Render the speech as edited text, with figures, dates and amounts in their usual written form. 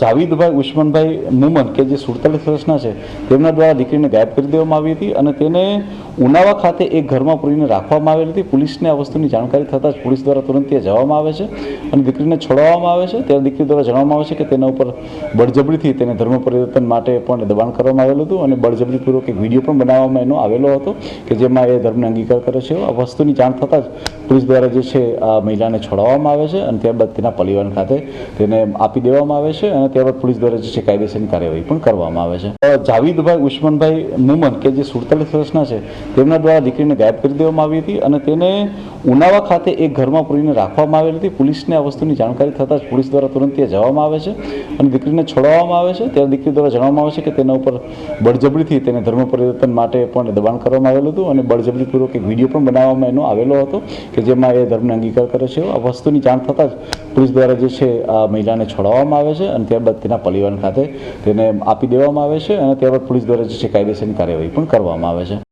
જાવીદભાઈ ઉસ્માનભાઈ મુમન કે જે 47 વર્ષના છે તેમના દ્વારા દીકરીને ગાયબ કરી દેવામાં આવી હતી અને તેને ઉનાવા ખાતે એક ઘરમાં પૂરીને રાખવામાં આવેલી હતી। પોલીસને આ વસ્તુની જાણકારી થતાં જ પોલીસ દ્વારા તુરંત ત્યાં જવામાં આવે છે અને દીકરીને છોડાવવામાં આવે છે। ત્યારે દીકરી દ્વારા જણાવવામાં આવે છે કે તેના ઉપર બળજબરીથી તેને ધર્મ પરિવર્તન માટે પણ દબાણ કરવામાં આવેલું હતું અને બળજબરીપૂર્વક એક વિડીયો પણ બનાવવામાં એનો આવેલો હતો કે જેમાં એ ધર્મને અંગીકાર કરે છે। આ વસ્તુની જાણ થતાં જ પોલીસ દ્વારા જે છે આ મહિલાને છોડાવવામાં આવે છે અને ત્યારબાદ તેના પરિવાર ખાતે તેને આપી દેવામાં આવે છે અને ત્યારબાદ પોલીસ દ્વારા જે છે કાયદેસરની કાર્યવાહી પણ કરવામાં આવે છે। જાવીદભાઈ ઉસ્માનભાઈ મુમન કે જે 47 વર્ષના છે તેમના દ્વારા દીકરીને ગાયબ કરી દેવામાં આવી હતી અને તેને ઉનાવા ખાતે એક ઘરમાં પૂરીને રાખવામાં આવેલી હતી। પોલીસને આ વસ્તુની જાણકારી થતાં જ પોલીસ દ્વારા તુરંત ત્યાં જવામાં આવે છે અને દીકરીને છોડાવવામાં આવે છે। ત્યારે દીકરી દ્વારા જણાવવામાં આવે છે કે તેના ઉપર બળજબરીથી તેને ધર્મ પરિવર્તન માટે પણ દબાણ કરવામાં આવેલું હતું અને બળજબરીપૂર્વક એક વિડીયો પણ બનાવવામાં એનો આવેલો હતો કે જેમાં એ ધર્મને અંગીકાર કરે છે। આ વસ્તુની જાણ થતાં જ પોલીસ દ્વારા જે છે આ મહિલાને છોડાવવામાં આવે છે અને ત્યારબાદ તેના પરિવાર ખાતે તેને આપી દેવામાં આવે છે અને ત્યારબાદ પોલીસ દ્વારા જે છે કાયદેસરની કાર્યવાહી પણ કરવામાં આવે છે।